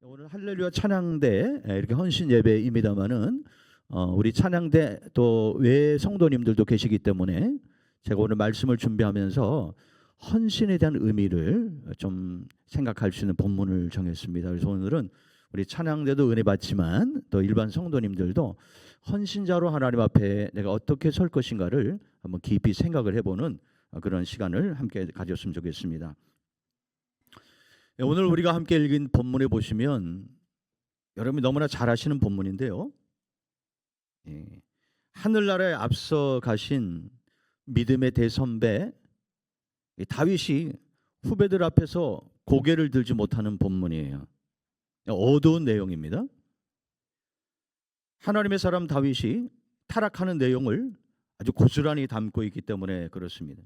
오늘 할렐루야 찬양대 이렇게 헌신 예배입니다만은 우리 찬양대 또 외 성도님들도 계시기 때문에 제가 오늘 말씀을 준비하면서 헌신에 대한 의미를 좀 생각할 수 있는 본문을 정했습니다. 그래서 오늘은 우리 찬양대도 은혜 받지만 또 일반 성도님들도 헌신자로 하나님 앞에 내가 어떻게 설 것인가를 한번 깊이 생각을 해보는 그런 시간을 함께 가졌으면 좋겠습니다. 오늘 우리가 함께 읽은 본문에 보시면 여러분이 너무나 잘 아시는 본문인데요. 하늘나라에 앞서 가신 믿음의 대선배 다윗이 후배들 앞에서 고개를 들지 못하는 본문이에요. 어두운 내용입니다. 하나님의 사람 다윗이 타락하는 내용을 아주 고스란히 담고 있기 때문에 그렇습니다.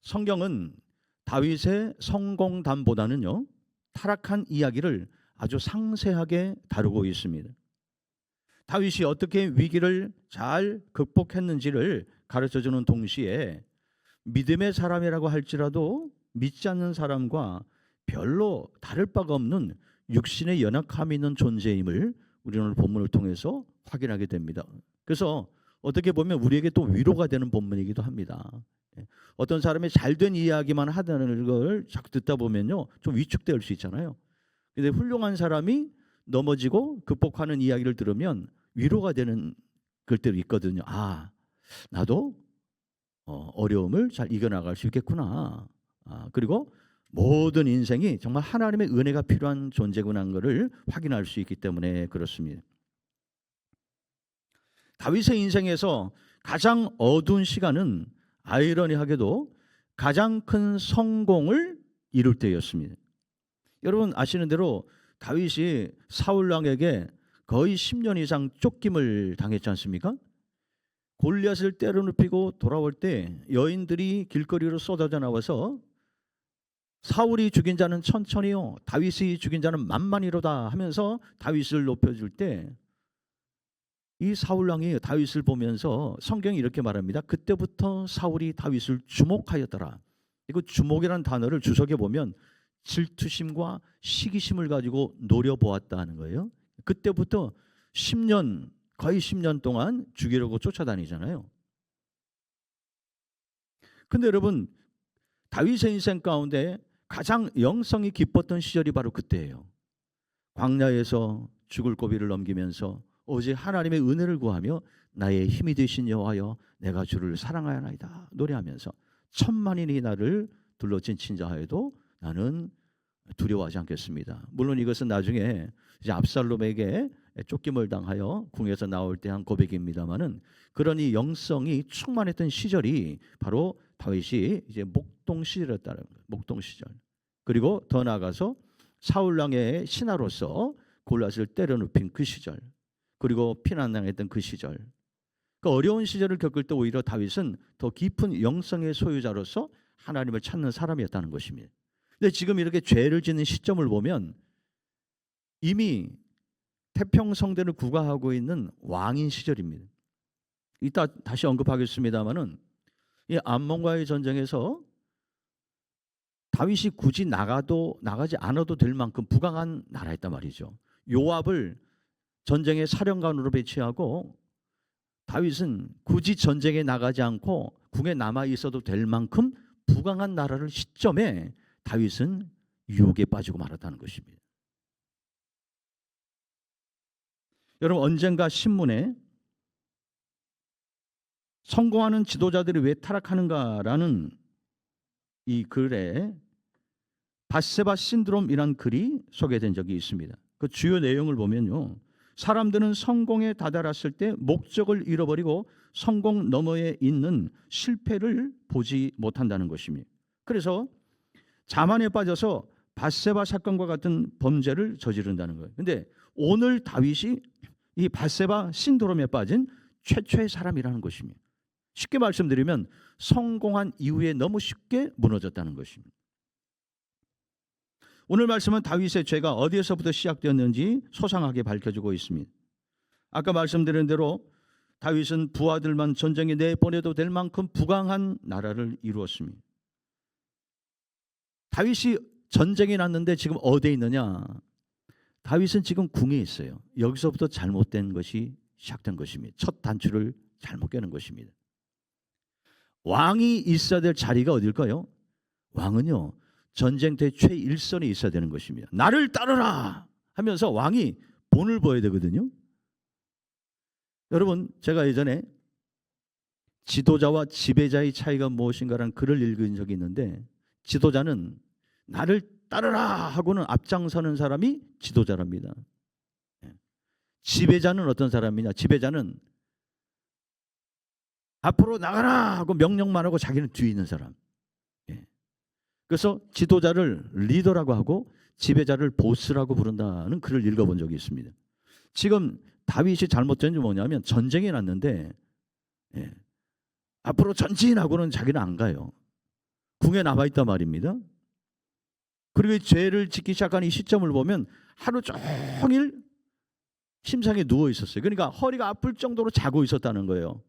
성경은 다윗의 성공담보다는요 타락한 이야기를 아주 상세하게 다루고 있습니다. 다윗이 어떻게 위기를 잘 극복했는지를 가르쳐주는 동시에 믿음의 사람이라고 할지라도 믿지 않는 사람과 별로 다를 바가 없는 육신의 연약함이 있는 존재임을 우리는 오늘 본문을 통해서 확인하게 됩니다. 그래서 어떻게 보면 우리에게 또 위로가 되는 본문이기도 합니다. 어떤 사람이 잘된 이야기만 하다는 걸 자꾸 듣다 보면요 좀 위축될 수 있잖아요. 근데 훌륭한 사람이 넘어지고 극복하는 이야기를 들으면 위로가 되는 글들이 있거든요. 아, 나도 어려움을 잘 이겨나갈 수 있겠구나. 그리고 모든 인생이 정말 하나님의 은혜가 필요한 존재구나 하는 것을 확인할 수 있기 때문에 그렇습니다. 다윗의 인생에서 가장 어두운 시간은 아이러니하게도 가장 큰 성공을 이룰 때였습니다. 여러분 아시는 대로 다윗이 사울 왕에게 거의 10년 이상 쫓김을 당했지 않습니까? 골리앗을 때려눕히고 돌아올 때 여인들이 길거리로 쏟아져 나와서 사울이 죽인 자는 천천히요 다윗이 죽인 자는 만만히로다 하면서 다윗을 높여줄 때 이 사울 왕이 다윗을 보면서 성경이 이렇게 말합니다. 그때부터 사울이 다윗을 주목하였더라. 이거 주목이라는 단어를 주석에 보면 질투심과 시기심을 가지고 노려보았다는 거예요. 그때부터 10년 거의 10년 동안 죽이려고 쫓아다니잖아요. 근데 여러분 다윗의 인생 가운데 가장 영성이 깊었던 시절이 바로 그때예요. 광야에서 죽을 고비를 넘기면서 오직 하나님의 은혜를 구하며 나의 힘이 되신 여호와여 내가 주를 사랑하나이다 노래하면서 천만인이 나를 둘러친 친자하여도 나는 두려워하지 않겠습니다. 물론 이것은 나중에 이제 압살롬에게 쫓김을 당하여 궁에서 나올 때 한 고백입니다만은 그런 이 영성이 충만했던 시절이 바로 다윗이 이제 목동 시절이었다는 거예요. 목동 시절. 그리고 더 나아가서 사울 왕의 신하로서 골리앗을 때려눕힌 그 시절. 그리고 피난당했던 그 시절. 그 어려운 시절을 겪을 때 오히려 다윗은 더 깊은 영성의 소유자로서 하나님을 찾는 사람이었다는 것입니다. 근데 지금 이렇게 죄를 짓는 시점을 보면 이미 태평성대를 구가하고 있는 왕인 시절입니다. 이따 다시 언급하겠습니다마는 이 암몬과의 전쟁에서 다윗이 굳이 나가지 않아도 될 만큼 부강한 나라였단 말이죠. 요압을 전쟁의 사령관으로 배치하고 다윗은 굳이 전쟁에 나가지 않고 궁에 남아 있어도 될 만큼 부강한 나라를 시점에 다윗은 유혹에 빠지고 말았다는 것입니다. 여러분 언젠가 신문에 성공하는 지도자들이 왜 타락하는가라는 이 글에 밧세바 신드롬이란 글이 소개된 적이 있습니다. 그 주요 내용을 보면요. 사람들은 성공에 다다랐을 때 목적을 잃어버리고 성공 너머에 있는 실패를 보지 못한다는 것입니다. 그래서 자만에 빠져서 밧세바 사건과 같은 범죄를 저지른다는 거예요. 그런데 오늘 다윗이 이 밧세바 신드롬에 빠진 최초의 사람이라는 것입니다. 쉽게 말씀드리면 성공한 이후에 너무 쉽게 무너졌다는 것입니다. 오늘 말씀은 다윗의 죄가 어디에서부터 시작되었는지 소상하게 밝혀주고 있습니다. 아까 말씀드린 대로 다윗은 부하들만 전쟁에 내보내도 될 만큼 부강한 나라를 이루었습니다. 다윗이 전쟁이 났는데 지금 어디에 있느냐? 다윗은 지금 궁에 있어요. 여기서부터 잘못된 것이 시작된 것입니다. 첫 단추를 잘못 깨는 것입니다. 왕이 있어야 될 자리가 어딜까요? 왕은요, 전쟁터의 최일선에 있어야 되는 것입니다. 나를 따르라 하면서 왕이 본을 보여야 되거든요. 여러분, 제가 예전에 지도자와 지배자의 차이가 무엇인가라는 글을 읽은 적이 있는데, 지도자는 나를 따르라 하고는 앞장서는 사람이 지도자랍니다. 지배자는 어떤 사람이냐? 지배자는 앞으로 나가라 하고 명령만 하고 자기는 뒤에 있는 사람. 그래서 지도자를 리더라고 하고 지배자를 보스라고 부른다는 글을 읽어본 적이 있습니다. 지금 다윗이 잘못된 게 뭐냐면, 전쟁이 났는데 앞으로 전진하고는 자기는 안 가요. 궁에 남아 있단 말입니다. 그리고 죄를 짓기 시작한 이 시점을 보면 하루 종일 침상에 누워 있었어요. 그러니까 허리가 아플 정도로 자고 있었다는 거예요.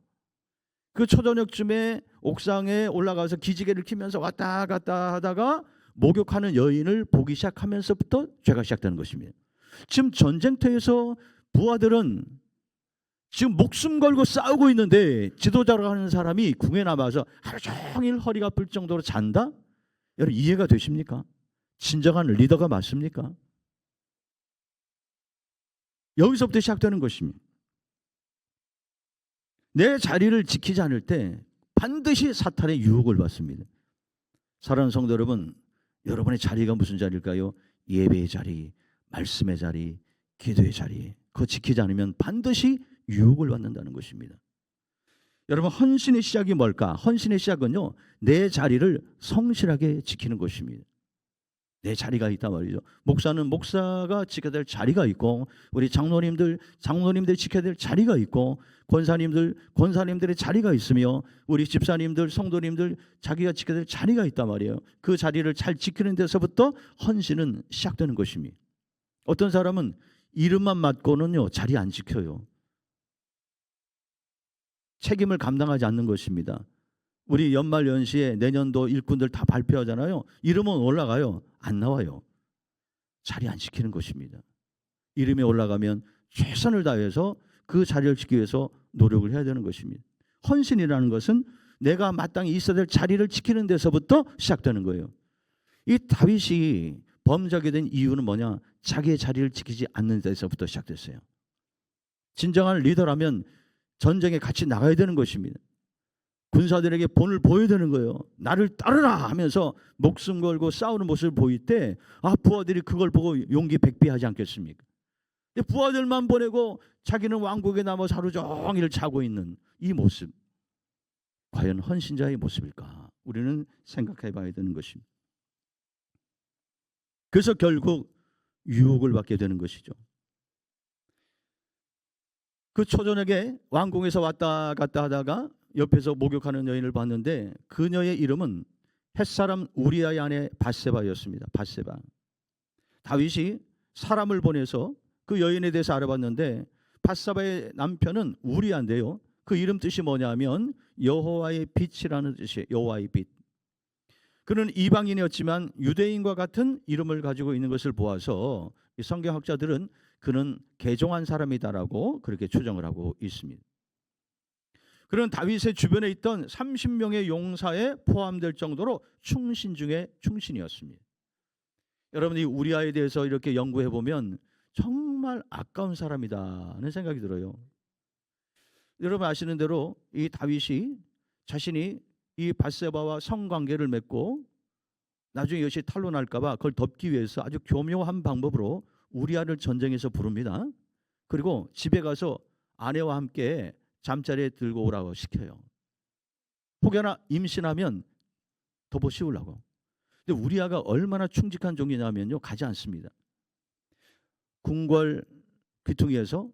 그 초저녁쯤에 옥상에 올라가서 기지개를 켜면서 왔다 갔다 하다가 목욕하는 여인을 보기 시작하면서부터 죄가 시작되는 것입니다. 지금 전쟁터에서 부하들은 지금 목숨 걸고 싸우고 있는데 지도자로 하는 사람이 궁에 남아서 하루 종일 허리가 아플 정도로 잔다? 여러분, 이해가 되십니까? 진정한 리더가 맞습니까? 여기서부터 시작되는 것입니다. 내 자리를 지키지 않을 때 반드시 사탄의 유혹을 받습니다. 사랑하는 성도 여러분, 여러분의 자리가 무슨 자리일까요? 예배의 자리, 말씀의 자리, 기도의 자리. 그거 지키지 않으면 반드시 유혹을 받는다는 것입니다. 여러분, 헌신의 시작이 뭘까? 헌신의 시작은요, 내 자리를 성실하게 지키는 것입니다. 내 자리가 있단 말이죠. 목사는 목사가 지켜야 될 자리가 있고, 우리 장로님들이 지켜야 될 자리가 있고, 권사님들의 자리가 있으며, 우리 집사님들, 성도님들 자기가 지켜야 될 자리가 있단 말이에요. 그 자리를 잘 지키는 데서부터 헌신은 시작되는 것입니다. 어떤 사람은 이름만 맡고는요, 자리 안 지켜요. 책임을 감당하지 않는 것입니다. 우리 연말 연시에 내년도 일꾼들 다 발표하잖아요. 이름은 올라가요. 안 나와요. 자리 안 지키는 것입니다. 이름이 올라가면 최선을 다해서 그 자리를 지키기 위해서 노력을 해야 되는 것입니다. 헌신이라는 것은 내가 마땅히 있어야 될 자리를 지키는 데서부터 시작되는 거예요. 이 다윗이 범죄하게 된 이유는 뭐냐? 자기의 자리를 지키지 않는 데서부터 시작됐어요. 진정한 리더라면 전쟁에 같이 나가야 되는 것입니다. 군사들에게 본을 보여야 되는 거예요. 나를 따르라 하면서 목숨 걸고 싸우는 모습을 보일 때, 부하들이 그걸 보고 용기 백비하지 않겠습니까? 부하들만 보내고 자기는 왕국에 남아서 하루 종일 자고 있는 이 모습, 과연 헌신자의 모습일까? 우리는 생각해 봐야 되는 것입니다. 그래서 결국 유혹을 받게 되는 것이죠. 그 초저녁에 왕궁에서 왔다 갔다 하다가 옆에서 목욕하는 여인을 봤는데, 그녀의 이름은 햇사람 우리아의 아내 밧세바였습니다. 밧세바. 다윗이 사람을 보내서 그 여인에 대해서 알아봤는데, 밧세바의 남편은 우리아인데요, 그 이름 뜻이 뭐냐면 여호와의 빛이라는 뜻이에요. 여호와의 빛. 그는 이방인이었지만 유대인과 같은 이름을 가지고 있는 것을 보아서 성경학자들은 그는 개종한 사람이다라고 그렇게 추정을 하고 있습니다. 그는 다윗의 주변에 있던 30명의 용사에 포함될 정도로 충신 중에 충신이었습니다. 여러분, 이 우리아에 대해서 이렇게 연구해 보면 정말 아까운 사람이다는 생각이 들어요. 여러분 아시는 대로 이 다윗이 자신이 이 밧세바와 성관계를 맺고 나중에 이것이 탄로날까 봐 그걸 덮기 위해서 아주 교묘한 방법으로 우리아를 전쟁에서 부릅니다. 그리고 집에 가서 아내와 함께 잠자리에 들고 오라고 시켜요. 혹여나 임신하면 덮어 씌우려고. 근데 우리아가 얼마나 충직한 종이냐면요, 가지 않습니다. 궁궐 귀퉁이에서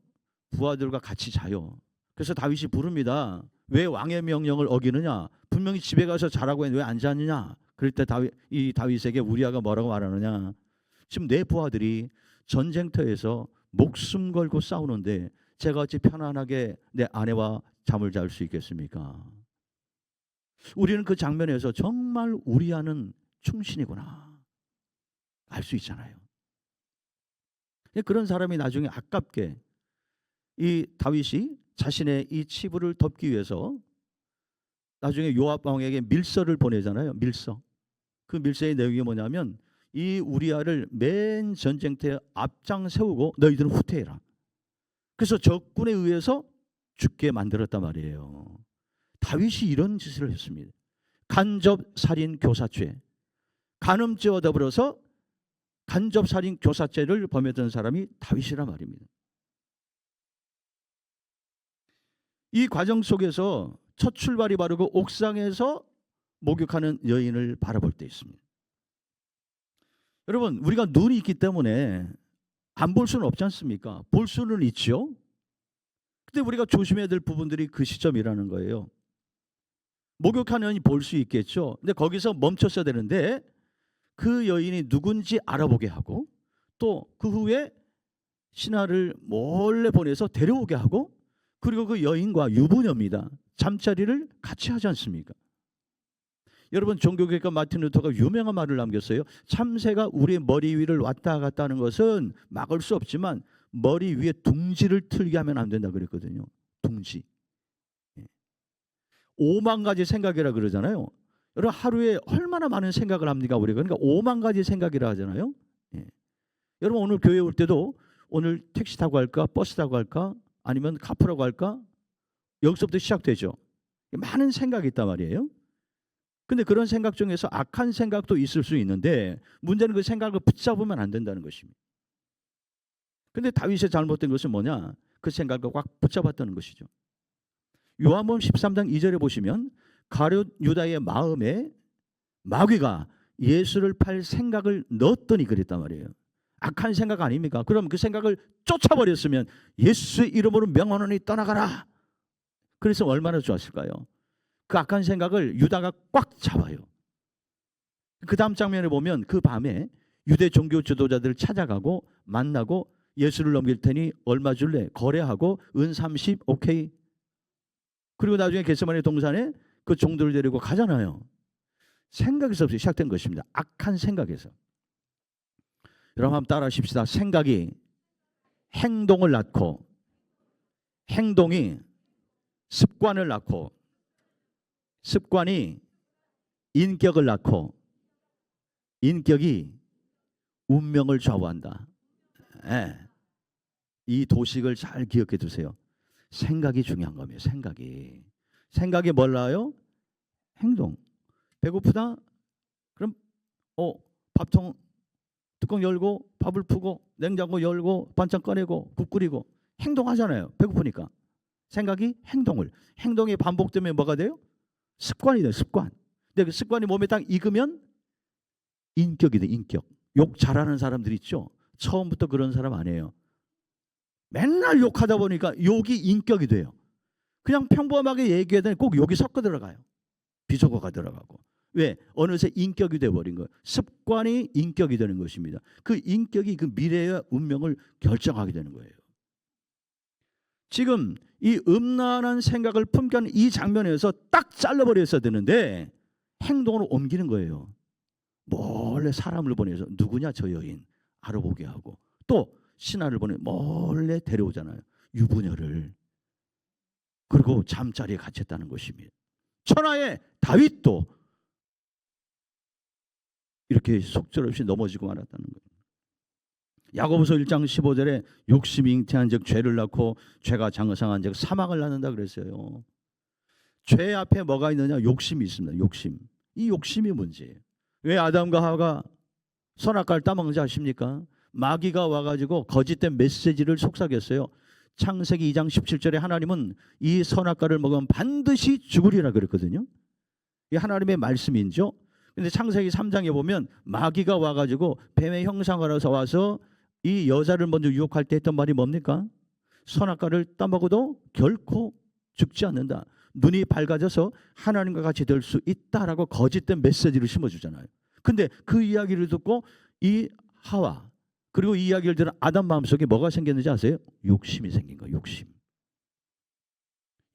부하들과 같이 자요. 그래서 다윗이 부릅니다. 왜 왕의 명령을 어기느냐? 분명히 집에 가서 자라고 했는데 왜 안 자느냐? 그럴 때 다윗에게 우리아가 뭐라고 말하느냐? 지금 내 부하들이 전쟁터에서 목숨 걸고 싸우는데 제가 어찌 편안하게 내 아내와 잠을 잘 수 있겠습니까? 우리는 그 장면에서 정말 우리아는 충신이구나 알 수 있잖아요. 그런 사람이 나중에 아깝게 이 다윗이 자신의 이 치부를 덮기 위해서 나중에 요압 왕에게 밀서를 보내잖아요. 밀서. 그 밀서의 내용이 뭐냐면 이 우리아를 맨 전쟁터에 앞장 세우고 너희들은 후퇴해라. 그래서 적군에 의해서 죽게 만들었단 말이에요. 다윗이 이런 짓을 했습니다. 간접 살인 교사죄, 간음죄와 더불어서 간접 살인 교사죄를 범했던 사람이 다윗이란 말입니다. 이 과정 속에서 첫 출발이 바로 그 옥상에서 목욕하는 여인을 바라볼 때 있습니다. 여러분, 우리가 눈이 있기 때문에 안 볼 수는 없지 않습니까? 볼 수는 있죠. 근데 우리가 조심해야 될 부분들이 그 시점이라는 거예요. 목욕하는 여인이 볼 수 있겠죠. 근데 거기서 멈췄어야 되는데 그 여인이 누군지 알아보게 하고 또 그 후에 신하를 몰래 보내서 데려오게 하고 그리고 그 여인과 유부녀입니다. 잠자리를 같이 하지 않습니까? 여러분, 종교개혁가 마틴 루터가 유명한 말을 남겼어요. 참새가 우리의 머리 위를 왔다 갔다 하는 것은 막을 수 없지만 머리 위에 둥지를 틀게 하면 안 된다 그랬거든요. 둥지. 5만 가지 생각이라 그러잖아요. 여러분, 하루에 얼마나 많은 생각을 합니까 우리가? 그러니까 5만 가지 생각이라 하잖아요. 여러분, 오늘 교회 올 때도 오늘 택시 타고 갈까, 버스 타고 갈까, 아니면 카풀하고 갈까? 여기서부터 시작되죠. 많은 생각이 있단 말이에요. 근데 그런 생각 중에서 악한 생각도 있을 수 있는데 문제는 그 생각을 붙잡으면 안 된다는 것입니다. 근데 다윗의 잘못된 것은 뭐냐? 그 생각을 꽉 붙잡았다는 것이죠. 요한복음 13장 2절에 보시면 가룟 유다의 마음에 마귀가 예수를 팔 생각을 넣었더니 그랬단 말이에요. 악한 생각 아닙니까? 그럼 그 생각을 쫓아버렸으면 예수의 이름으로 명하노니 떠나가라. 그래서 얼마나 좋았을까요? 그 악한 생각을 유다가 꽉 잡아요. 그 다음 장면에 보면 그 밤에 유대 종교 지도자들을 찾아가고 만나고 예수를 넘길 테니 얼마 줄래? 거래하고 은 30 오케이. 그리고 나중에 겟세마네 동산에 그 종들을 데리고 가잖아요. 생각에서 시작된 것입니다. 악한 생각에서. 여러분 한번 따라 하십시다. 생각이 행동을 낳고 행동이 습관을 낳고 습관이 인격을 낳고 인격이 운명을 좌우한다. 네. 이 도식을 잘 기억해 두세요. 생각이 중요한 겁니다. 생각이 뭘 낳아요? 행동. 배고프다? 그럼 밥통 뚜껑 열고 밥을 푸고 냉장고 열고 반찬 꺼내고 국 끓이고 행동하잖아요. 배고프니까. 생각이 행동이 반복되면 뭐가 돼요? 습관이 돼요. 습관. 근데 그 습관이 몸에 딱 익으면 인격이 돼. 인격. 욕 잘하는 사람들 있죠. 처음부터 그런 사람 아니에요. 맨날 욕하다 보니까 욕이 인격이 돼요. 그냥 평범하게 얘기하더니 꼭 욕이 섞어 들어가요. 비속어가 들어가고. 왜? 어느새 인격이 돼버린 거예요. 습관이 인격이 되는 것입니다. 그 인격이 그 미래의 운명을 결정하게 되는 거예요. 지금 이 음란한 생각을 품겨는 이 장면에서 딱 잘라버렸어야 되는데 행동으로 옮기는 거예요. 몰래 사람을 보내서 누구냐 저 여인 알아보게 하고 또 신하를 보내 몰래 데려오잖아요. 유부녀를. 그리고 잠자리에 갇혔다는 것입니다. 천하의 다윗도 이렇게 속절없이 넘어지고 말았다는 거예요. 야고보서 1장 15절에 욕심이 잉태한 즉 죄를 낳고 죄가 장성한 즉 사망을 낳는다 그랬어요. 죄 앞에 뭐가 있느냐? 욕심이 있습니다. 욕심. 이 욕심이 문제예요. 왜 아담과 하와가 선악과를 따먹는지 아십니까? 마귀가 와가지고 거짓된 메시지를 속삭였어요. 창세기 2장 17절에 하나님은 이 선악과를 먹으면 반드시 죽으리라 그랬거든요. 이 하나님의 말씀이죠. 근데 창세기 3장에 보면 마귀가 와가지고 뱀의 형상을 해서 와서 이 여자를 먼저 유혹할 때 했던 말이 뭡니까? 선악과를 따먹어도 결코 죽지 않는다. 눈이 밝아져서 하나님과 같이 될 수 있다라고 거짓된 메시지를 심어주잖아요. 근데 그 이야기를 듣고 이 하와 그리고 이 이야기를 들은 아담 마음속에 뭐가 생겼는지 아세요? 욕심이 생긴 거예요.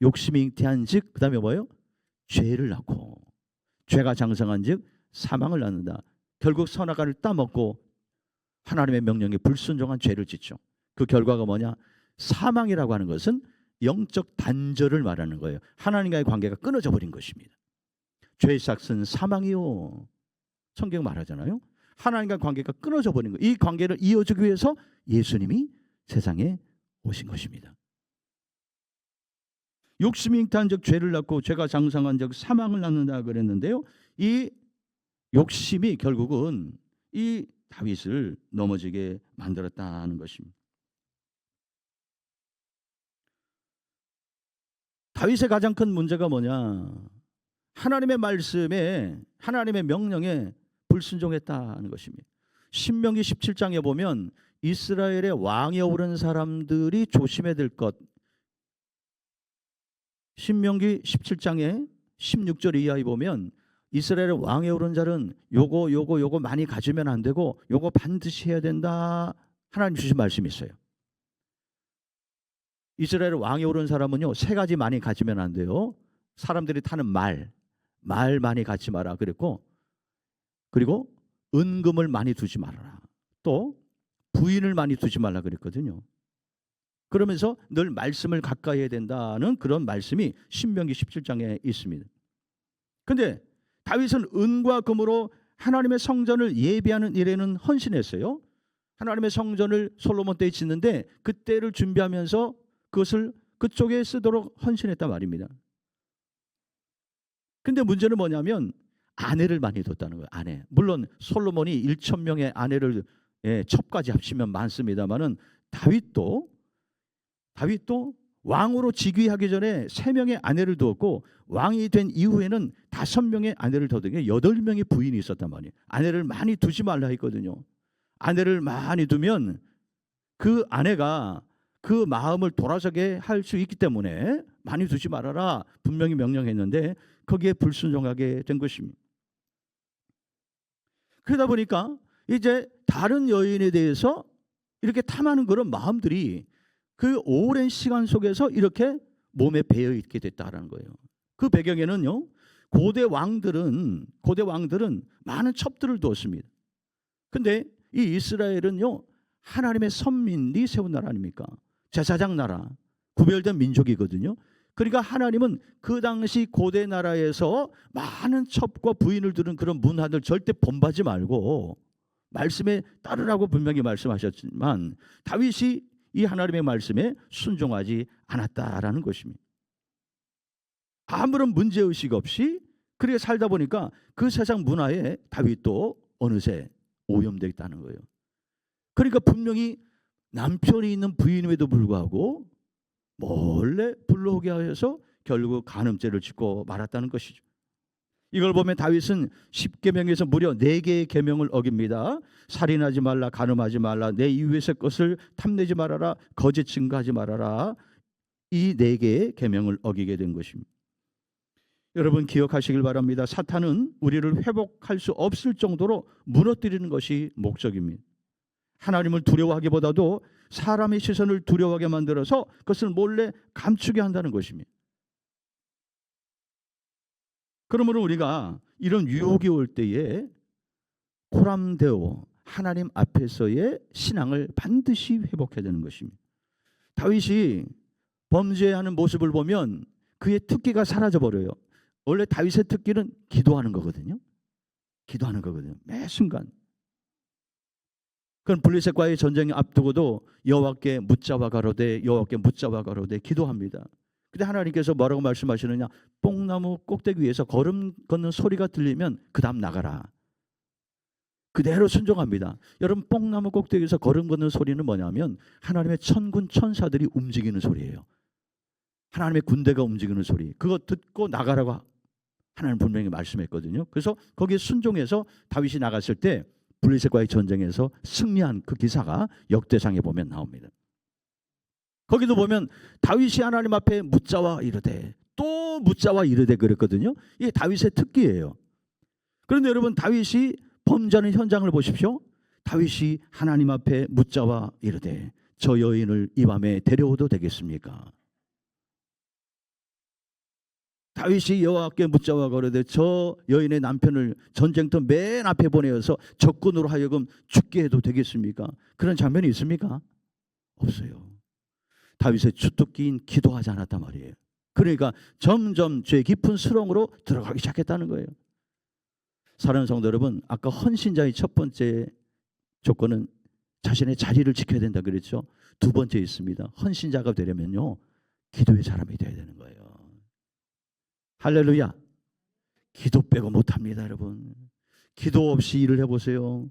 욕심이 잉태한 즉 그 다음에 뭐예요? 죄를 낳고 죄가 장성한 즉 사망을 낳는다. 결국 선악과를 따먹고 하나님의 명령에 불순종한 죄를 짓죠. 그 결과가 뭐냐? 사망이라고 하는 것은 영적 단절을 말하는 거예요. 하나님과의 관계가 끊어져 버린 것입니다. 죄의 삭은 사망이요. 성경 말하잖아요. 하나님과 관계가 끊어져 버린 거예요. 이 관계를 이어주기 위해서 예수님이 세상에 오신 것입니다. 욕심이 잉태한 적 죄를 낳고 죄가 장성한 적 사망을 낳는다 그랬는데요. 이 욕심이 결국은 이 다윗을 넘어지게 만들었다는 것입니다. 다윗의 가장 큰 문제가 뭐냐? 하나님의 말씀에, 하나님의 명령에 불순종했다는 것입니다. 신명기 17장에 보면 이스라엘의 왕에 오른 사람들이 조심해야 될 것, 신명기 17장에 16절 이하에 보면 이스라엘의 왕에 오른 자는 요거 많이 가지면 안 되고 요거 반드시 해야 된다. 하나님 주신 말씀이 있어요. 이스라엘 왕에 오른 사람은요, 세 가지 많이 가지면 안 돼요. 사람들이 타는 말 많이 갖지 마라 그랬고, 그리고 은금을 많이 두지 말아라. 또 부인을 많이 두지 말라 그랬거든요. 그러면서 늘 말씀을 가까이 해야 된다는 그런 말씀이 신명기 17장에 있습니다. 근데 다윗은 은과 금으로 하나님의 성전을 예비하는 일에는 헌신했어요. 하나님의 성전을 솔로몬 때에 짓는데 그때를 준비하면서 그것을 그쪽에 쓰도록 헌신했단 말입니다. 근데 문제는 뭐냐면 아내를 많이 뒀다는 거예요. 아내. 물론 솔로몬이 1,000명의 아내를 첩까지 합치면 많습니다만은 다윗도 왕으로 즉위하기 전에 3명의 아내를 두었고 왕이 된 이후에는 5명의 아내를 더 두게 8명의 부인이 있었단 말이에요. 아내를 많이 두지 말라 했거든요. 아내를 많이 두면 그 아내가 그 마음을 돌아서게 할 수 있기 때문에 많이 두지 말아라 분명히 명령했는데 거기에 불순종하게 된 것입니다. 그러다 보니까 이제 다른 여인에 대해서 이렇게 탐하는 그런 마음들이 그 오랜 시간 속에서 이렇게 몸에 배어 있게 됐다라는 거예요. 그 배경에는요, 고대 왕들은 많은 첩들을 두었습니다. 근데 이 이스라엘은요, 하나님의 선민이 세운 나라 아닙니까? 제사장 나라, 구별된 민족이거든요. 그러니까 하나님은 그 당시 고대 나라에서 많은 첩과 부인을 두는 그런 문화들 절대 본받지 말고 말씀에 따르라고 분명히 말씀하셨지만 다윗이 이 하나님의 말씀에 순종하지 않았다라는 것입니다. 아무런 문제의식 없이 그렇게 살다 보니까 그 세상 문화에 다윗도 어느새 오염되어 있다는 거예요. 그러니까 분명히 남편이 있는 부인임에도 불구하고 몰래 불러오게 하여서 결국 간음죄를 짓고 말았다는 것이죠. 이걸 보면 다윗은 10계명에서 무려 4개의 계명을 어깁니다. 살인하지 말라, 간음하지 말라, 내 이웃의 것을 탐내지 말아라, 거짓 증거하지 말아라. 이 4개의 계명을 어기게 된 것입니다. 여러분 기억하시길 바랍니다. 사탄은 우리를 회복할 수 없을 정도로 무너뜨리는 것이 목적입니다. 하나님을 두려워하기보다도 사람의 시선을 두려워하게 만들어서 그것을 몰래 감추게 한다는 것입니다. 그러므로 우리가 이런 유혹이 올 때에 포람되어 하나님 앞에서의 신앙을 반드시 회복해야 되는 것입니다. 다윗이 범죄하는 모습을 보면 그의 특기가 사라져버려요. 원래 다윗의 특기는 기도하는 거거든요. 매 순간. 그건 블레셋과의 전쟁을 앞두고도 여호와께 묻자와 가로되 기도합니다. 근데 하나님께서 뭐라고 말씀하시느냐? 뽕나무 꼭대기 위에서 걸음 걷는 소리가 들리면 그 다음 나가라. 그대로 순종합니다. 여러분 뽕나무 꼭대기에서 걸음 걷는 소리는 뭐냐면 하나님의 천군 천사들이 움직이는 소리예요. 하나님의 군대가 움직이는 소리. 그거 듣고 나가라고 하나님 분명히 말씀했거든요. 그래서 거기에 순종해서 다윗이 나갔을 때 블레셋과의 전쟁에서 승리한 그 기사가 역대상에 보면 나옵니다. 거기도 보면 다윗이 하나님 앞에 묻자와 이르되 또 묻자와 이르되 그랬거든요. 이게 다윗의 특기예요. 그런데 여러분 다윗이 범죄하는 현장을 보십시오. 다윗이 하나님 앞에 묻자와 이르되 저 여인을 이 밤에 데려오도 되겠습니까? 다윗이 여호와께 묻자와 거르되 저 여인의 남편을 전쟁터 맨 앞에 보내어서 적군으로 하여금 죽게 해도 되겠습니까? 그런 장면이 있습니까? 없어요. 다윗의 주특기인 기도하지 않았단 말이에요. 그러니까 점점 죄 깊은 수렁으로 들어가기 시작했다는 거예요. 사랑하는 성도 여러분, 아까 헌신자의 첫 번째 조건은 자신의 자리를 지켜야 된다 그랬죠. 두 번째 있습니다. 헌신자가 되려면요, 기도의 사람이 되어야 되는 거예요. 할렐루야. 기도 빼고 못합니다, 여러분. 기도 없이 일을 해보세요.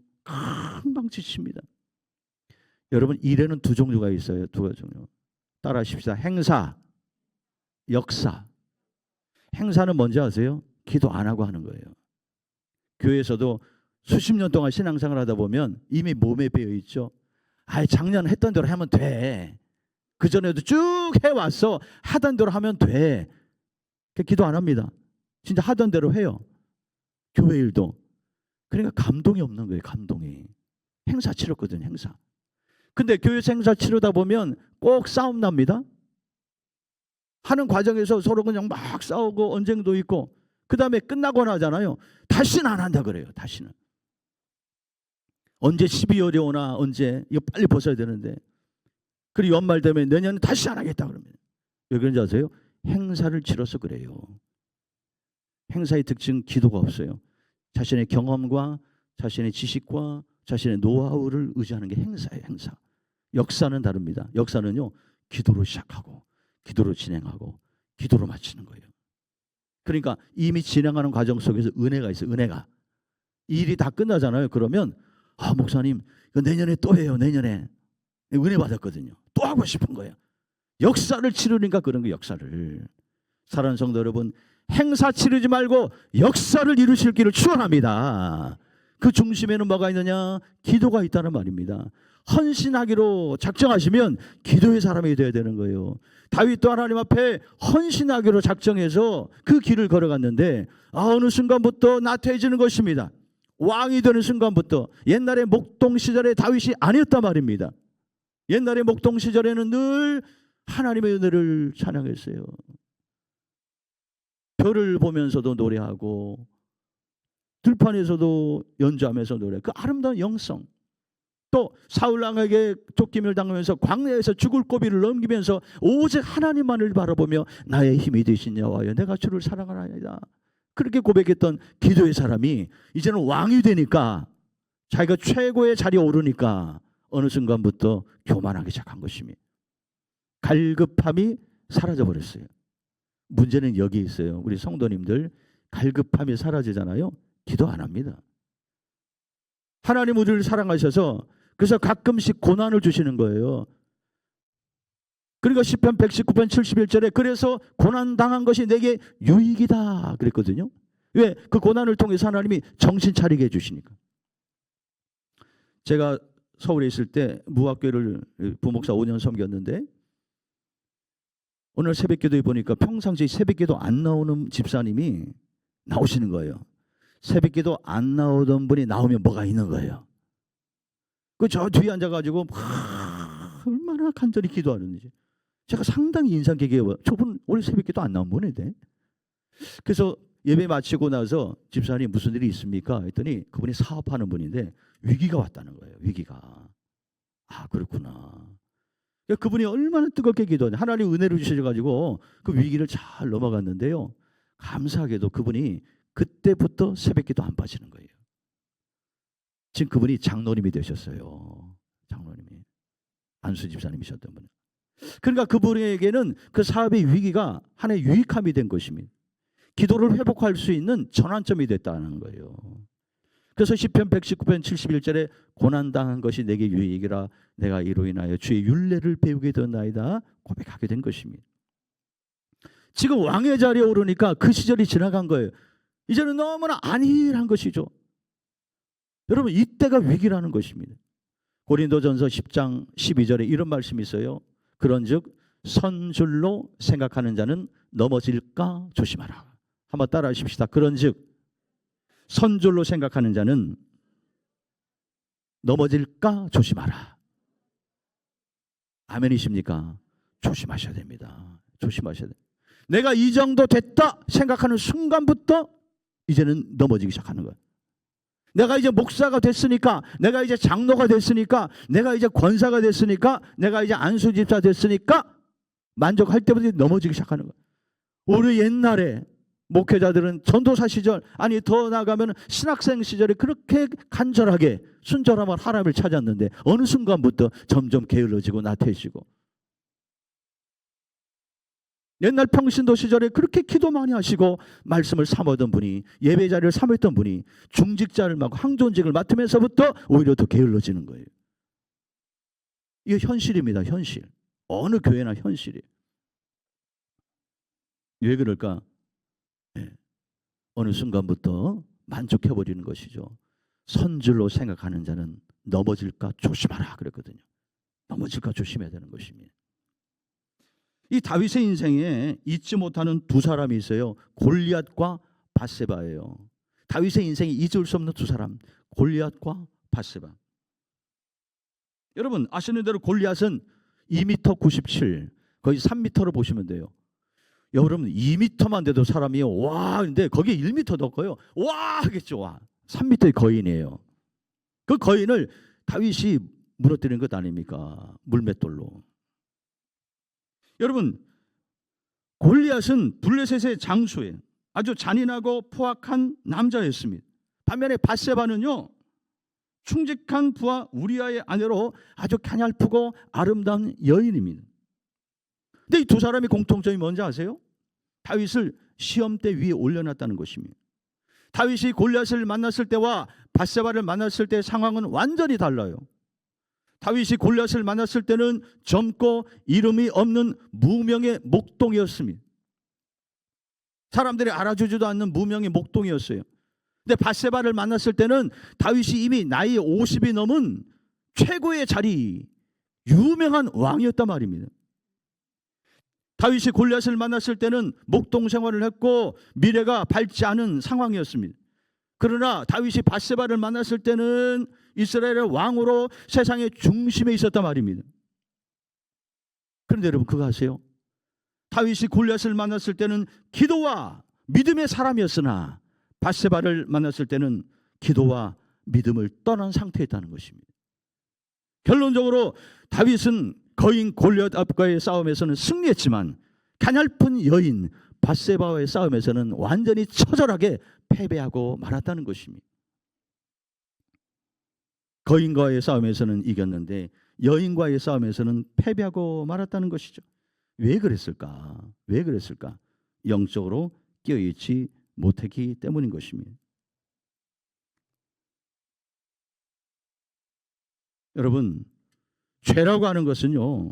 금방 지칩니다. 여러분, 일에는 두 종류가 있어요. 두 종류. 따라하십시다. 행사, 역사. 행사는 뭔지 아세요? 기도 안 하고 하는 거예요. 교회에서도 수십 년 동안 신앙생활 하다 보면 이미 몸에 배어 있죠. 작년 했던 대로 하면 돼. 그전에도 쭉 해왔어. 하던 대로 하면 돼. 기도 안 합니다. 진짜 하던 대로 해요. 교회 일도. 그러니까 감동이 없는 거예요. 감동이. 행사 치렀거든요. 행사. 근데 교회에서 행사 치르다 보면 꼭 싸움 납니다. 하는 과정에서 서로 그냥 막 싸우고 언쟁도 있고, 그 다음에 끝나고 나잖아요. 다시는 안 한다 그래요. 다시는. 언제 12월이 오나, 언제 이거 빨리 벗어야 되는데, 그리고 연말 되면 내년에 다시 안 하겠다 그럽니다. 왜 그런지 아세요? 행사를 치러서 그래요. 행사의 특징, 기도가 없어요. 자신의 경험과 자신의 지식과 자신의 노하우를 의지하는 게 행사예요. 행사. 역사는 다릅니다. 역사는요, 기도로 시작하고 기도로 진행하고 기도로 마치는 거예요. 그러니까 이미 진행하는 과정 속에서 은혜가 있어요. 은혜가. 일이 다 끝나잖아요. 그러면 목사님 이거 내년에 또 해요. 내년에. 은혜 받았거든요. 또 하고 싶은 거예요. 역사를 치르니까 그런 거예요. 역사를. 사랑하는 성도 여러분, 행사 치르지 말고 역사를 이루실 길을 축원합니다. 그 중심에는 뭐가 있느냐? 기도가 있다는 말입니다. 헌신하기로 작정하시면 기도의 사람이 되어야 되는 거예요. 다윗도 하나님 앞에 헌신하기로 작정해서 그 길을 걸어갔는데, 어느 순간부터 나태해지는 것입니다. 왕이 되는 순간부터. 옛날에 목동 시절에 다윗이 아니었단 말입니다. 옛날에 목동 시절에는 늘 하나님의 은혜를 찬양했어요. 별을 보면서도 노래하고 들판에서도 연주하면서 노래. 그 아름다운 영성. 또 사울왕에게 쫓김을 당하면서 광야에서 죽을 고비를 넘기면서 오직 하나님만을 바라보며 나의 힘이 되신 여호와여 내가 주를 사랑하나이다. 그렇게 고백했던 기도의 사람이 이제는 왕이 되니까, 자기가 최고의 자리에 오르니까 어느 순간부터 교만하기 시작한 것입니다. 갈급함이 사라져버렸어요. 문제는 여기 있어요. 우리 성도님들 갈급함이 사라지잖아요. 기도 안 합니다. 하나님 우리를 사랑하셔서 그래서 가끔씩 고난을 주시는 거예요. 그러니까 시편 119편 71절에 그래서 고난당한 것이 내게 유익이다 그랬거든요. 왜? 그 고난을 통해서 하나님이 정신 차리게 해주시니까. 제가 서울에 있을 때 무학교를 부목사 5년 섬겼는데, 오늘 새벽기도에 보니까 평상시에 새벽기도 안 나오는 집사님이 나오시는 거예요. 새벽기도 안 나오던 분이 나오면 뭐가 있는 거예요. 그 저 뒤에 앉아가지고 얼마나 간절히 기도하는지 제가 상당히 인상 깊게 저분 오늘 새벽기도 안 나온 분인데. 그래서 예배 마치고 나서 집사님 무슨 일이 있습니까? 했더니 그분이 사업하는 분인데 위기가 왔다는 거예요. 위기가. 그렇구나. 그분이 얼마나 뜨겁게 기도하냐. 하나님 은혜를 주셔가지고 그 위기를 잘 넘어갔는데요. 감사하게도 그분이 그때부터 새벽기도 안 빠지는 거예요. 지금 그분이 장로님이 되셨어요. 장로님이. 안수 집사님이셨던 분. 그러니까 그분에게는 그 사업의 위기가 하나의 유익함이 된 것입니다. 기도를 회복할 수 있는 전환점이 됐다는 거예요. 그래서 시편 119편 71절에 고난당한 것이 내게 유익이라 내가 이로 인하여 주의 율례를 배우게 되었나이다 고백하게 된 것입니다. 지금 왕의 자리에 오르니까 그 시절이 지나간 거예요. 이제는 너무나 안일한 것이죠. 여러분 이때가 위기라는 것입니다. 고린도전서 10장 12절에 이런 말씀이 있어요. 그런즉 선줄로 생각하는 자는 넘어질까 조심하라. 한번 따라 하십시다. 그런즉 선줄로 생각하는 자는 넘어질까 조심하라. 아멘이십니까? 조심하셔야 됩니다. 조심하셔야 돼요. 내가 이 정도 됐다 생각하는 순간부터 이제는 넘어지기 시작하는 거예요. 내가 이제 목사가 됐으니까, 내가 이제 장로가 됐으니까, 내가 이제 권사가 됐으니까, 내가 이제 안수집사 됐으니까 만족할 때부터 넘어지기 시작하는 거예요. 우리 옛날에 목회자들은 전도사 시절, 아니 더 나아가면 신학생 시절에 그렇게 간절하게 순절함을 하나님을 찾았는데 어느 순간부터 점점 게을러지고 나태해지고, 옛날 평신도 시절에 그렇게 기도 많이 하시고 말씀을 삼았던 분이, 예배 자리를 삼았던 분이 중직자를 맡고 항존직을 맡으면서부터 오히려 더 게을러지는 거예요. 이게 현실입니다. 현실. 어느 교회나 현실이에요. 왜 그럴까? 네. 어느 순간부터 만족해버리는 것이죠. 선줄로 생각하는 자는 넘어질까 조심하라 그랬거든요. 넘어질까 조심해야 되는 것입니다. 이 다윗의 인생에 잊지 못하는 두 사람이 있어요. 골리앗과 밧세바예요. 다윗의 인생에 잊을 수 없는 두 사람, 골리앗과 밧세바. 여러분 아시는 대로 골리앗은 2m 97, 거의 3m로 보시면 돼요. 여러분 2m만 돼도 사람이 와, 근데 거기에 1m 더 커요. 와 하겠죠. 와. 3m의 거인이에요. 그 거인을 다윗이 무너뜨린 것 아닙니까? 물맷돌로. 여러분 골리앗은 블레셋의 장수예요. 아주 잔인하고 포악한 남자였습니다. 반면에 밧세바는요, 충직한 부하 우리아의 아내로 아주 가냘프고 아름다운 여인입니다. 근데 이 두 사람의 공통점이 뭔지 아세요? 다윗을 시험대 위에 올려놨다는 것입니다. 다윗이 골리앗을 만났을 때와 밧세바를 만났을 때의 상황은 완전히 달라요. 다윗이 골리앗을 만났을 때는 젊고 이름이 없는 무명의 목동이었습니다. 사람들이 알아주지도 않는 무명의 목동이었어요. 근데 밧세바를 만났을 때는 다윗이 이미 나이 50이 넘은 최고의 자리, 유명한 왕이었단 말입니다. 다윗이 골리앗을 만났을 때는 목동 생활을 했고 미래가 밝지 않은 상황이었습니다. 그러나 다윗이 밧세바를 만났을 때는 이스라엘의 왕으로 세상의 중심에 있었단 말입니다. 그런데 여러분 그거 아세요? 다윗이 골리앗을 만났을 때는 기도와 믿음의 사람이었으나 밧세바를 만났을 때는 기도와 믿음을 떠난 상태였다는 것입니다. 결론적으로 다윗은 거인 골리앗 앞과의 싸움에서는 승리했지만 가냘픈 여인 밧세바와의 싸움에서는 완전히 처절하게 패배하고 말았다는 것입니다. 거인과의 싸움에서는 이겼는데 여인과의 싸움에서는 패배하고 말았다는 것이죠. 왜 그랬을까? 왜 그랬을까? 영적으로 깨어있지 못했기 때문인 것입니다. 여러분, 죄라고 하는 것은요,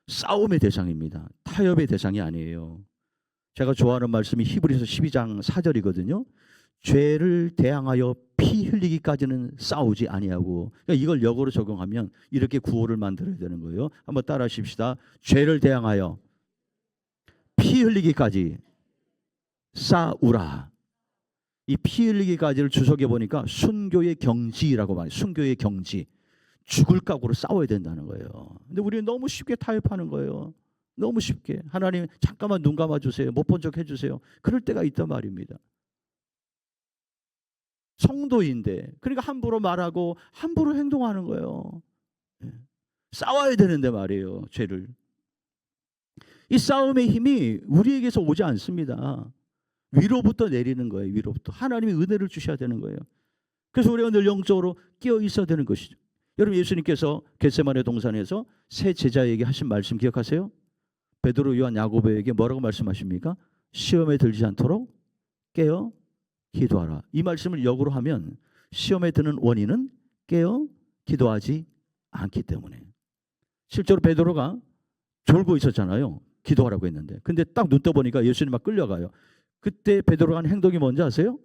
싸움의 대상입니다. 타협의 대상이 아니에요. 제가 좋아하는 말씀이 히브리서 12장 4절이거든요. 죄를 대항하여 피 흘리기까지는 싸우지 아니하고, 그러니까 이걸 역으로 적용하면 이렇게 구호를 만들어야 되는 거예요. 한번 따라 하십시다. 죄를 대항하여 피 흘리기까지 싸우라. 이 피 흘리기까지를 주석해 보니까 순교의 경지라고 말해요. 순교의 경지. 죽을 각오로 싸워야 된다는 거예요. 근데 우리는 너무 쉽게 타협하는 거예요. 너무 쉽게. 하나님 잠깐만 눈 감아주세요. 못 본 척 해주세요. 그럴 때가 있단 말입니다. 성도인데 그러니까 함부로 말하고 함부로 행동하는 거예요. 싸워야 되는데 말이에요. 죄를. 이 싸움의 힘이 우리에게서 오지 않습니다. 위로부터 내리는 거예요. 위로부터. 하나님이 은혜를 주셔야 되는 거예요. 그래서 우리가 늘 영적으로 끼어 있어야 되는 것이죠. 여러분 예수님께서 겟세마네 동산에서 세 제자에게 하신 말씀 기억하세요? 베드로, 요한, 야고보에게 뭐라고 말씀하십니까? 시험에 들지 않도록 깨어 기도하라. 이 말씀을 역으로 하면 시험에 드는 원인은 깨어 기도하지 않기 때문에. 실제로 베드로가 졸고 있었잖아요. 기도하라고 했는데. 근데 딱 눈 떠보니까 예수님 막 끌려가요. 그때 베드로가 한 행동이 뭔지 아세요?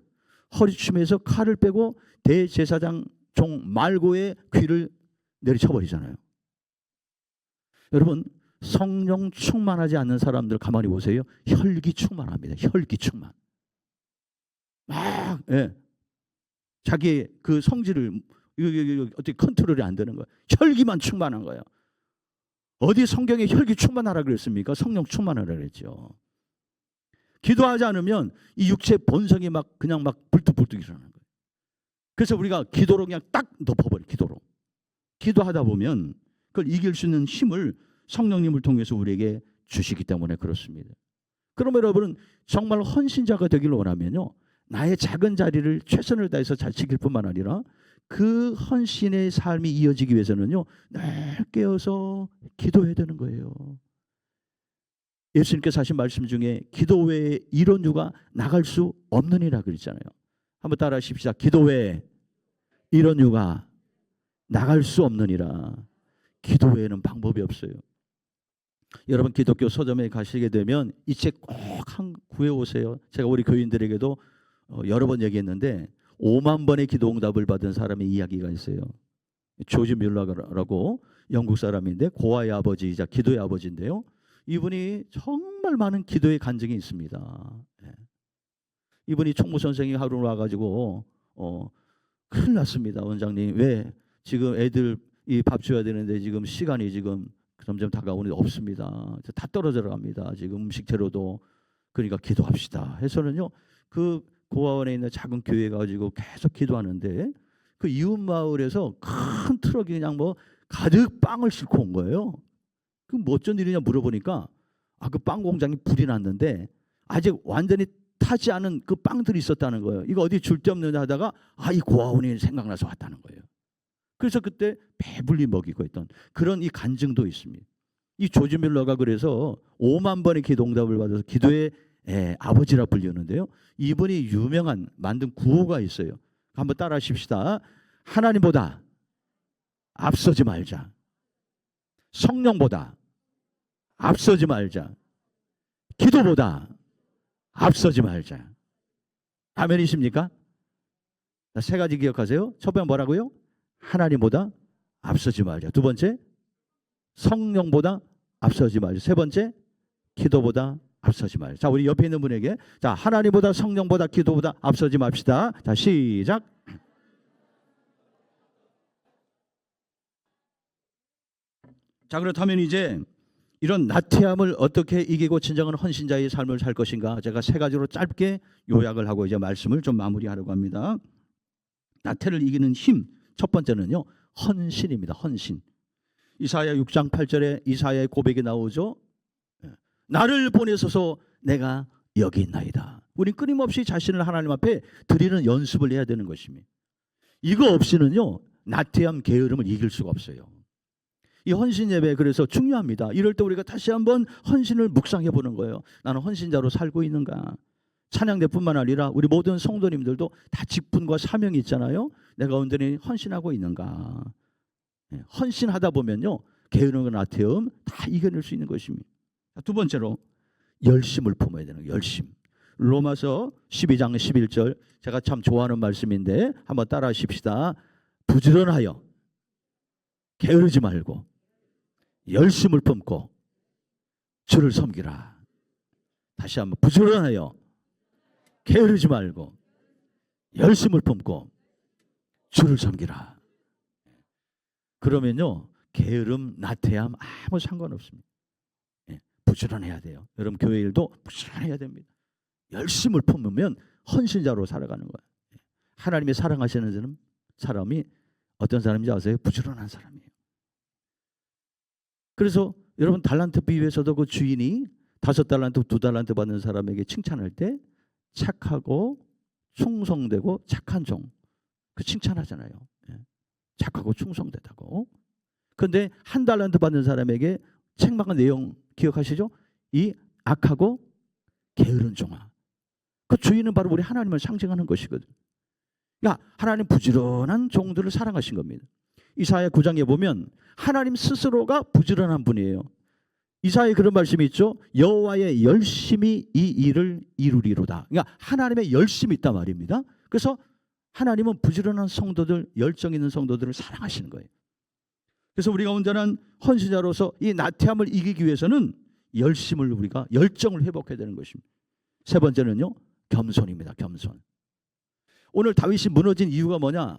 허리춤에서 칼을 빼고 대제사장 종 말고의 귀를 내리쳐버리잖아요. 여러분 성령 충만하지 않는 사람들 가만히 보세요. 혈기 충만합니다. 혈기 충만. 막 자기의 그 성질을 어떻게 컨트롤이 안 되는 거예요. 혈기만 충만한 거예요. 어디 성경에 혈기 충만하라 그랬습니까? 성령 충만하라 그랬죠. 기도하지 않으면 이 육체 본성이 막 그냥 막 불뚝불뚝 일어나는 거예요. 그래서 우리가 기도로 그냥 딱 덮어버려. 기도로. 기도하다 보면 그걸 이길 수 있는 힘을 성령님을 통해서 우리에게 주시기 때문에 그렇습니다. 그러면 여러분은 정말 헌신자가 되기를 원하면요, 나의 작은 자리를 최선을 다해서 잘 지킬 뿐만 아니라 그 헌신의 삶이 이어지기 위해서는요, 늘 깨어서 기도해야 되는 거예요. 예수님께서 하신 말씀 중에 기도 외에 이런 유가 나갈 수 없느니라 그랬잖아요. 한번 따라 하십시다. 기도 외에 이런 유가 나갈 수 없느니라. 기도 외에는 방법이 없어요. 여러분 기독교 서점에 가시게 되면 이 책 꼭 구해오세요. 제가 우리 교인들에게도 여러 번 얘기했는데 5만 번의 기도 응답을 받은 사람의 이야기가 있어요. 조지 뮬러라고 영국 사람인데 고아의 아버지이자 기도의 아버지인데요. 이분이 정말 많은 기도의 간증이 있습니다. 이분이 총무 선생이 하루 와가지고 큰일 났습니다. 원장님, 왜 지금 애들 이 밥 줘야 되는데 지금 시간이 지금 점점 다가오는데 없습니다. 다 떨어져 갑니다. 지금 음식 재료도. 그러니까 기도합시다 해서는요, 그 고아원에 있는 작은 교회 가지고 계속 기도하는데 그 이웃 마을에서 큰 트럭이 그냥 뭐 가득 빵을 싣고 온 거예요. 그 뭐 어쩐 일이냐 물어보니까 그 빵 공장이 불이 났는데 아직 완전히 타지 않은 그 빵들이 있었다는 거예요. 이거 어디 줄 데 없느냐 하다가 이 고아원이 생각나서 왔다는 거예요. 그래서 그때 배불리 먹이고 있던 그런 이 간증도 있습니다. 이 조지 밀러가 그래서 5만 번의 기도 응답을 받아서 기도의 아버지라 불리는데요. 이분이 유명한 만든 구호가 있어요. 한번 따라 하십시다. 하나님보다 앞서지 말자. 성령보다 앞서지 말자. 기도보다 앞서지 말자. 아멘이십니까? 세 가지 기억하세요. 첫 번째 뭐라고요? 하나님보다 앞서지 말자. 두 번째, 성령보다 앞서지 말자. 세 번째, 기도보다 앞서지 말자. 자, 우리 옆에 있는 분에게 자, 하나님보다 성령보다 기도보다 앞서지 맙시다. 자, 시작. 자, 그렇다면 이제 이런 나태함을 어떻게 이기고 진정한 헌신자의 삶을 살 것인가, 제가 세 가지로 짧게 요약을 하고 이제 말씀을 좀 마무리하려고 합니다. 나태를 이기는 힘, 첫 번째는요, 헌신입니다. 헌신. 이사야 6장 8절에 이사야의 고백이 나오죠. 나를 보내소서 내가 여기 있나이다. 우린 끊임없이 자신을 하나님 앞에 드리는 연습을 해야 되는 것입니다. 이거 없이는요, 나태함, 게으름을 이길 수가 없어요. 이 헌신 예배 그래서 중요합니다. 이럴 때 우리가 다시 한번 헌신을 묵상해 보는 거예요. 나는 헌신자로 살고 있는가? 찬양대뿐만 아니라 우리 모든 성도님들도 다 직분과 사명이 있잖아요. 내가 온전히 헌신하고 있는가? 헌신하다 보면요, 게으름과 나태움 다 이겨낼 수 있는 것입니다. 두 번째로 열심을 품어야 되는 거예요. 열심. 로마서 12장 11절 제가 참 좋아하는 말씀인데 한번 따라 하십시다. 부지런하여 게으르지 말고 열심을 품고 주를 섬기라. 다시 한번 부지런하여 게으르지 말고 열심을 품고 주를 섬기라. 그러면요, 게으름, 나태함 아무 상관없습니다. 부지런해야 돼요. 여러분 교회 일도 부지런해야 됩니다. 열심을 품으면 헌신자로 살아가는 거예요. 하나님이 사랑하시는 사람이 어떤 사람인지 아세요? 부지런한 사람이에요. 그래서 여러분 달란트 비유에서도 그 주인이 5달란트, 2달란트 받는 사람에게 칭찬할 때 착하고 충성되고 착한 종, 그 칭찬하잖아요. 착하고 충성되다고. 그런데 1달란트 받는 사람에게 책망한 내용 기억하시죠? 이 악하고 게으른 종아. 그 주인은 바로 우리 하나님을 상징하는 것이거든. 그러니까 하나님 부지런한 종들을 사랑하신 겁니다. 이사야 9장에 보면 하나님 스스로가 부지런한 분이에요. 이사야에 그런 말씀이 있죠. 여호와의 열심히 이 일을 이루리로다. 그러니까 하나님의 열심이 있단 말입니다. 그래서 하나님은 부지런한 성도들, 열정 있는 성도들을 사랑하시는 거예요. 그래서 우리가 온전한 헌신자로서 이 나태함을 이기기 위해서는 열심을, 우리가 열정을 회복해야 되는 것입니다. 세 번째는요, 겸손입니다. 겸손. 오늘 다윗이 무너진 이유가 뭐냐?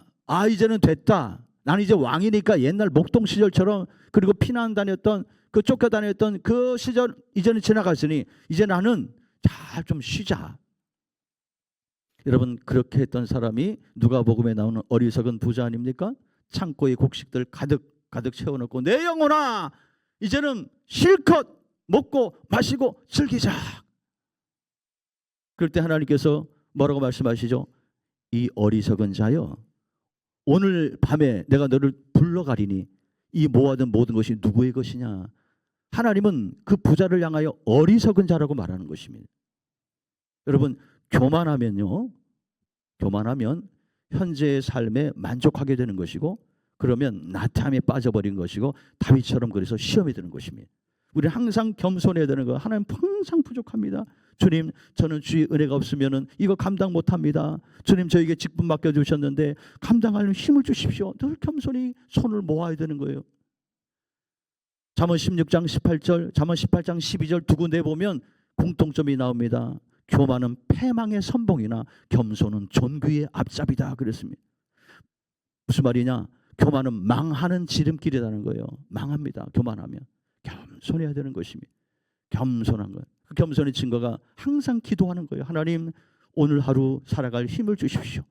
이제는 됐다. 나는 이제 왕이니까 옛날 목동 시절처럼, 그리고 피난 다녔던 그 쫓겨다녔던 그 시절 이제는 지나갔으니 이제 나는 자, 좀 쉬자. 여러분, 그렇게 했던 사람이 누가복음에 나오는 어리석은 부자 아닙니까? 창고에 곡식들 가득 채워놓고 내 영혼아 이제는 실컷 먹고 마시고 즐기자. 그럴 때 하나님께서 뭐라고 말씀하시죠? 이 어리석은 자여, 오늘 밤에 내가 너를 불러가리니 이 모아둔 모든 것이 누구의 것이냐. 하나님은 그 부자를 향하여 어리석은 자라고 말하는 것입니다. 여러분, 교만하면 현재의 삶에 만족하게 되는 것이고, 그러면 나태함에 빠져버린 것이고, 다윗처럼 그래서 시험에 드는 것입니다. 우리는 항상 겸손해야 되는 거. 하나님 항상 부족합니다. 주님, 저는 주의 은혜가 없으면 이거 감당 못합니다. 주님, 저에게 직분 맡겨주셨는데 감당하려면 힘을 주십시오. 늘 겸손히 손을 모아야 되는 거예요. 잠언 16장 18절, 잠언 18장 12절 두 군데 보면 공통점이 나옵니다. 교만은 패망의 선봉이나 겸손은 존귀의 앞잡이다 그랬습니다. 무슨 말이냐? 교만은 망하는 지름길이라는 거예요. 망합니다. 교만하면. 겸손해야 되는 것입니다. 겸손한 것. 그 겸손의 증거가 항상 기도하는 거예요. 하나님, 오늘 하루 살아갈 힘을 주십시오.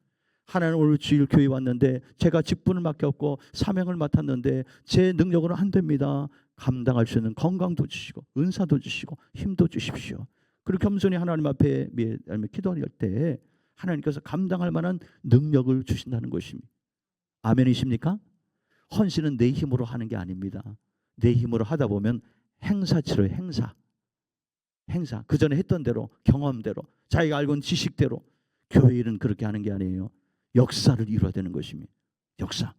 하나님, 오늘 주일 교회 왔는데 제가 직분을 맡겼고 사명을 맡았는데 제 능력으로는 안 됩니다. 감당할 수 있는 건강도 주시고 은사도 주시고 힘도 주십시오. 그리고 겸손히 하나님 앞에 기도할 때 하나님께서 감당할 만한 능력을 주신다는 것입니다. 아멘이십니까? 헌신은 내 힘으로 하는 게 아닙니다. 내 힘으로 하다 보면 행사치로 행사. 그 전에 했던 대로, 경험대로, 자기가 알고 있는 지식대로. 교회 일은 그렇게 하는 게 아니에요. 역사를 이루어야 되는 것입니다. 역사.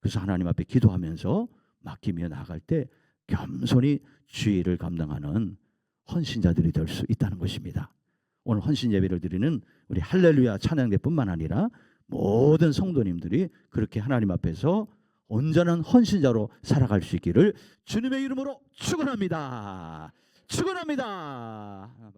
그래서 하나님 앞에 기도하면서 맡기며 나아갈 때 겸손히 주의 일을 감당하는 헌신자들이 될 수 있다는 것입니다. 오늘 헌신 예배를 드리는 우리 할렐루야 찬양대뿐만 아니라 모든 성도님들이 그렇게 하나님 앞에서 온전한 헌신자로 살아갈 수 있기를 주님의 이름으로 축원합니다. 축원합니다.